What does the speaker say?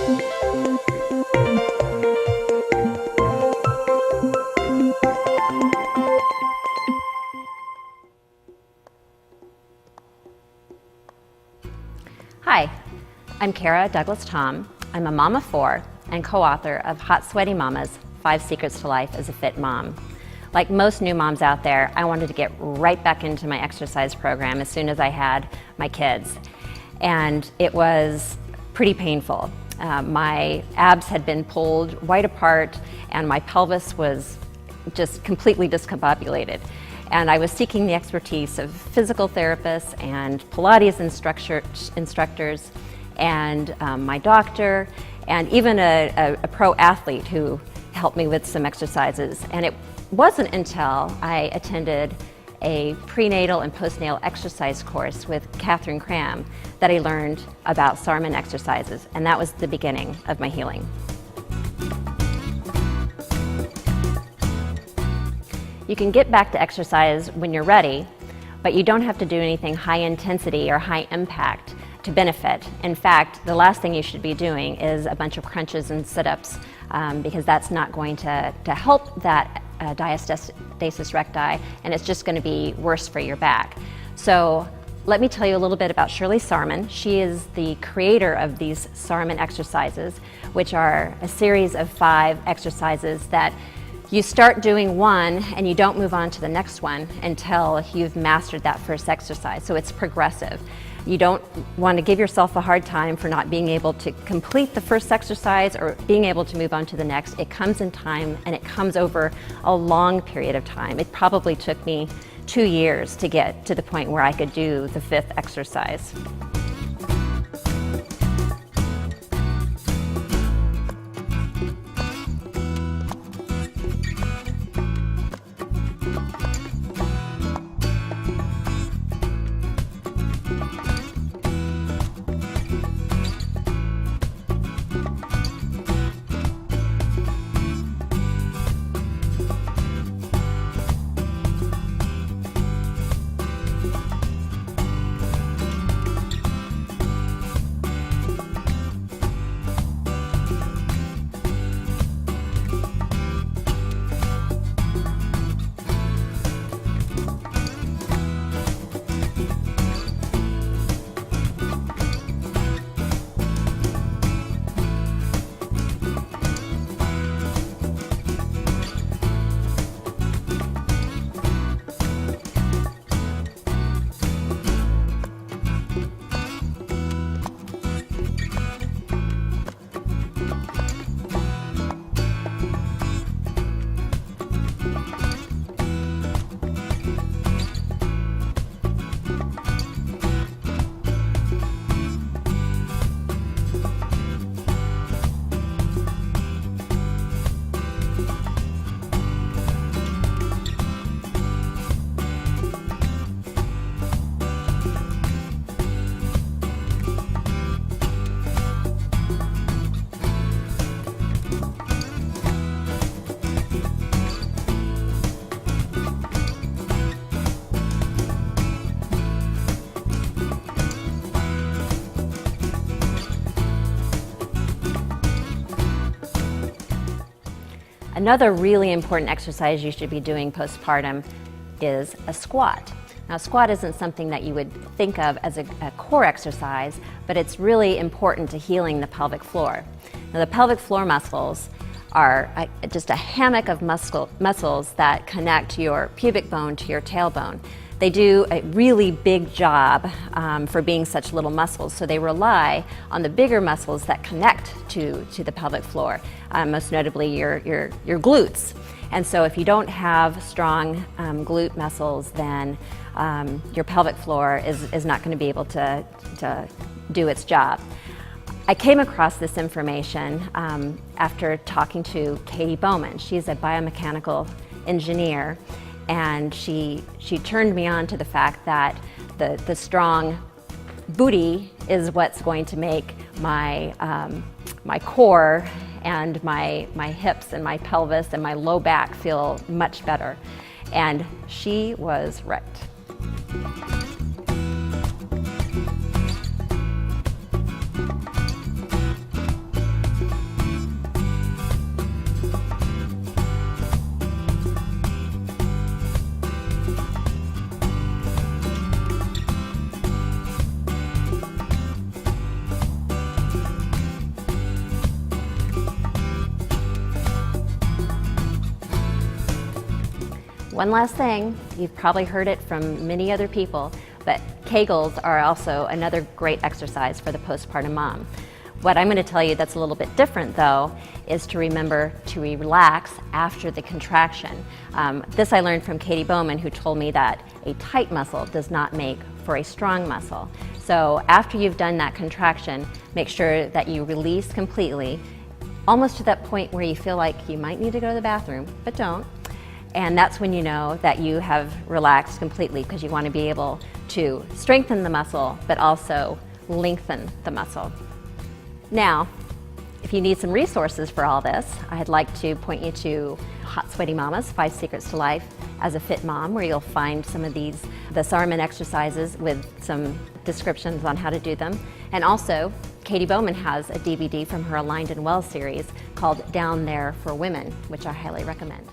Hi, I'm Kara Douglas-Tom. I'm a mom of 4 and co-author of Hot Sweaty Mama's 5 Secrets to Life as a Fit Mom. Like most new moms out there, I wanted to get right back into my exercise program as soon as I had my kids. And it was pretty painful. My abs had been pulled wide apart and my pelvis was just completely discombobulated. And I was seeking the expertise of physical therapists and Pilates instructors and my doctor and even a pro athlete who helped me with some exercises. And it wasn't until I attended a prenatal and postnatal exercise course with Katherine Cram that I learned about Sarman exercises, and that was the beginning of my healing. You can get back to exercise when you're ready, but you don't have to do anything high intensity or high impact to benefit. In fact, the last thing you should be doing is a bunch of crunches and sit-ups because that's not going to help that diastasis recti, and it's just going to be worse for your back. So let me tell you a little bit about Shirley Sarman. She is the creator of these Sarman exercises, which are a series of 5 exercises that you start doing one and you don't move on to the next one until you've mastered that first exercise. So it's progressive. You don't want to give yourself a hard time for not being able to complete the first exercise or being able to move on to the next. It comes in time and it comes over a long period of time. It probably took me 2 years to get to the point where I could do the 5th exercise. Another really important exercise you should be doing postpartum is a squat. Now, a squat isn't something that you would think of as a core exercise, but it's really important to healing the pelvic floor. Now, the pelvic floor muscles are just a hammock of muscles that connect your pubic bone to your tailbone. They do a really big job for being such little muscles, so they rely on the bigger muscles that connect to the pelvic floor, most notably your glutes. And so if you don't have strong glute muscles, then your pelvic floor is not going to be able to do its job. I came across this information after talking to Katie Bowman. She's a biomechanical engineer, and she turned me on to the fact that the strong booty is what's going to make my my core and my hips and my pelvis and my low back feel much better. And she was right. One last thing, you've probably heard it from many other people, but Kegels are also another great exercise for the postpartum mom. What I'm going to tell you that's a little bit different though is to remember to relax after the contraction. This I learned from Katie Bowman, who told me that a tight muscle does not make for a strong muscle. So after you've done that contraction, make sure that you release completely, almost to that point where you feel like you might need to go to the bathroom, but don't. And that's when you know that you have relaxed completely, because you want to be able to strengthen the muscle, but also lengthen the muscle. Now, if you need some resources for all this, I'd like to point you to Hot Sweaty Mama's 5 Secrets to Life as a Fit Mom, where you'll find some of the Sarman exercises with some descriptions on how to do them. And also, Katie Bowman has a DVD from her Aligned and Well series called Down There for Women, which I highly recommend.